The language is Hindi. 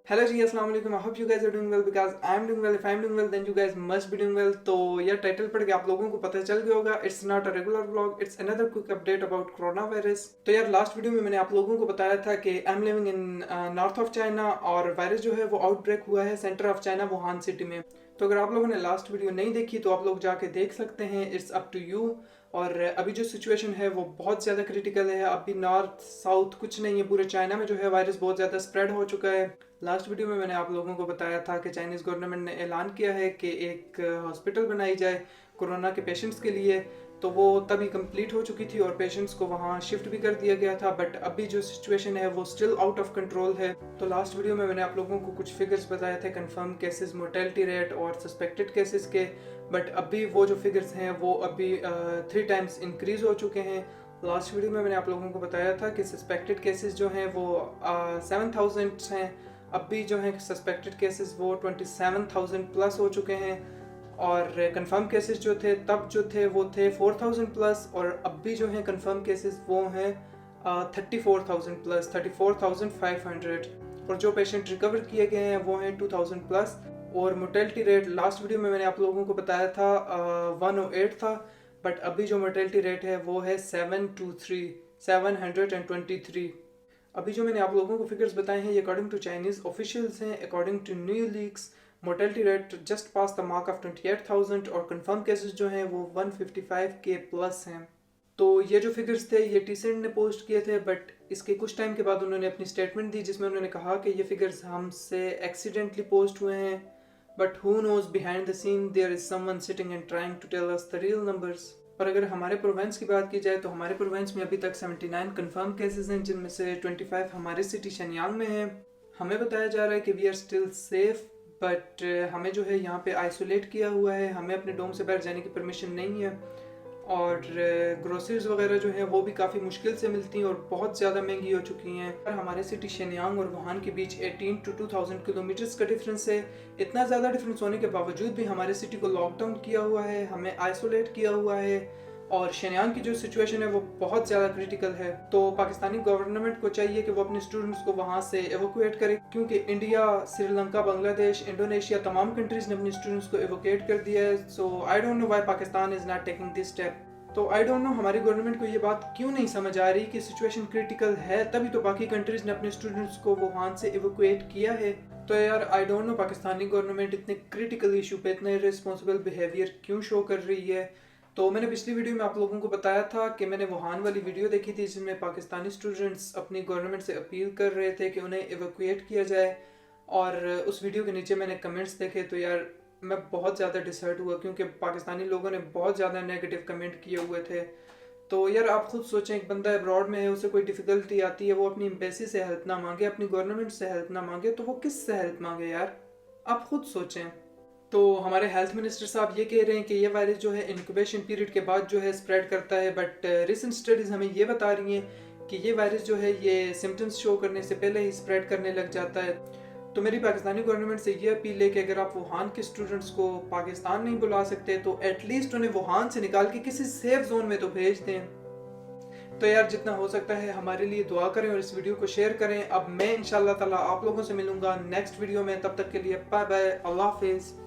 हेलो जी, अस्सलाम वालेकुम। I hope you guys are doing well because I am doing well. If I am doing well then you guys must be doing well. तो यार टाइटल पढ़ के आप लोगों को पता चल गया होगा, it's not a regular vlog, it's another quick update about corona virus. तो यार लास्ट वीडियो में मैंने आप लोगों को बताया था कि I am living in north of China और वायरस जो है वो आउटब्रेक हुआ है centre of China Wuhan city में। तो अगर आप लोगों ने लास्ट वीडियो नहीं देखी तो आप लोग जाके देख सकते हैं, इट्स अप टू यू। और अभी जो सिचुएशन है वो बहुत ज़्यादा क्रिटिकल है। अभी नॉर्थ साउथ कुछ नहीं है, पूरे चाइना में जो है वायरस बहुत ज़्यादा स्प्रेड हो चुका है। लास्ट वीडियो में मैंने आप लोगों को बताया था कि चाइनीज़ गवर्नमेंट ने ऐलान किया है कि एक हॉस्पिटल बनाई जाए कोरोना के पेशेंट्स के लिए। तो वो तभी कंप्लीट हो चुकी थी और पेशेंट्स को वहाँ शिफ्ट भी कर दिया गया था, बट अभी जो सिचुएशन है वो स्टिल आउट ऑफ कंट्रोल है। तो लास्ट वीडियो में मैंने आप लोगों को कुछ फिगर्स बताए थे, कंफर्म केसेस, मोर्टेलिटी रेट और सस्पेक्टेड केसेस के। बट अभी वो जो फिगर्स हैं वो अभी 3 टाइम्स इंक्रीज हो चुके हैं। लास्ट वीडियो में मैंने आप लोगों को बताया था कि सस्पेक्टेड केसेस जो हैं वो 7000 हैं। अभी जो है सस्पेक्टेड केसेस वो 27,000 प्लस हो चुके हैं और कंफर्म केसेस जो थे तब जो थे वो थे 4,000 प्लस, और अभी जो है कंफर्म केसेस वो हैं 34,000 प्लस, 34,500। और जो पेशेंट रिकवर किए गए हैं वो हैं 2,000 प्लस। और मोर्टेलिटी रेट लास्ट वीडियो में मैंने आप लोगों को बताया था 108 था, बट अभी जो मोर्टेलिटी रेट है वो है 723। अभी जो मैंने आप लोगों को फिगर्स बताए हैं ये अकॉर्डिंग टू चाइनीज ऑफिशियल्स हैं। According to new leaks mortality rate just pass the mark of 28,000 और कंफर्म केसेस जो हैं वो 155 के प्लस हैं। तो ये जो फिगर्स थे ये टीसेंट ने पोस्ट किए थे, बट इसके कुछ टाइम के बाद उन्होंने अपनी स्टेटमेंट दी जिसमें उन्होंने कहा कि ये फिगर्स हमसे एक्सीडेंटली पोस्ट हुए हैं, but who knows behind the scene there is someone sitting and trying to tell us the real numbers. और अगर हमारे प्रोविंस की बात की जाए तो हमारे प्रोविंस में अभी तक 79 कंफर्म केसेस हैं, जिनमें से 25 हमारे सिटी शनियांग में हैं। हमें बताया जा रहा है कि we are still safe, but हमें जो है यहाँ पे आइसोलेट किया हुआ है, हमें अपने डोम से बाहर जाने की परमिशन नहीं है। और ग्रोसरीज वगैरह जो है वो भी काफ़ी मुश्किल से मिलती हैं और बहुत ज़्यादा महंगी हो चुकी हैं। और हमारे सिटी शनियांग और वुहान के बीच 18 to 2000 किलोमीटर्स का डिफरेंस है। इतना ज़्यादा डिफरेंस होने के बावजूद भी हमारे सिटी को लॉकडाउन किया हुआ है, हमें आइसोलेट किया हुआ है। और शनियांग की जो सिचुएशन है वो बहुत ज़्यादा क्रिटिकल है। तो पाकिस्तानी गवर्नमेंट को चाहिए कि वो अपने स्टूडेंट्स को वहाँ से एवोकुएट करे, क्योंकि इंडिया, श्रीलंका, बांग्लादेश, इंडोनेशिया तमाम कंट्रीज ने अपने स्टूडेंट्स को एवोकुएट कर दिया है। So I don't know why Pakistan is not taking this step. तो आई डोंट नो हमारी गवर्नमेंट को ये बात क्यों नहीं समझ आ रही कि सिचुएशन क्रिटिकल है, तभी तो बाकी कंट्रीज ने अपने स्टूडेंट्स को वहाँ से एवोकुएट किया है। तो यार आई डोंट नो पाकिस्तानी गवर्नमेंट इतने क्रिटिकल इशू पे इतने रिस्पॉन्सिबल बिहेवियर क्यों शो कर रही है। तो मैंने पिछली वीडियो में आप लोगों को बताया था कि मैंने वुहान वाली वीडियो देखी थी जिसमें पाकिस्तानी स्टूडेंट्स अपनी गवर्नमेंट से अपील कर रहे थे कि उन्हें एवोकुएट किया जाए। और उस वीडियो के नीचे मैंने कमेंट्स देखे तो यार मैं बहुत ज़्यादा डिसहर्ट हुआ, क्योंकि पाकिस्तानी लोगों ने बहुत ज़्यादा नेगेटिव कमेंट किए हुए थे। तो यार आप खुद सोचें, एक बंदा अब्रॉड में है, उसे कोई डिफ़िकल्टी आती है, वो अपनी एम्बेसी से हेल्प ना मांगे, अपनी गवर्नमेंट से हेल्प ना मांगे, तो वो किस से हेल्प मांगे यार, आप खुद सोचें। तो हमारे हेल्थ मिनिस्टर साहब ये कह रहे हैं कि ये वायरस जो है इंक्यूबेशन पीरियड के बाद जो है स्प्रेड करता है, बट रिसेंट स्टडीज़ हमें ये बता रही हैं कि ये वायरस जो है ये सिम्टम्स शो करने से पहले ही स्प्रेड करने लग जाता है। तो मेरी पाकिस्तानी गवर्नमेंट से ये अपील है कि अगर आप वुहान के स्टूडेंट्स को पाकिस्तान नहीं बुला सकते तो एटलीस्ट उन्हें वुहान से निकाल के किसी सेफ जोन में तो भेज दें। तो यार जितना हो सकता है हमारे लिए दुआ करें और इस वीडियो को शेयर करें। अब मैं इंशाल्लाह ताला आप लोगों से मिलूंगा नेक्स्ट वीडियो में, तब तक के लिए बाय बाय, अल्लाह हाफिज़।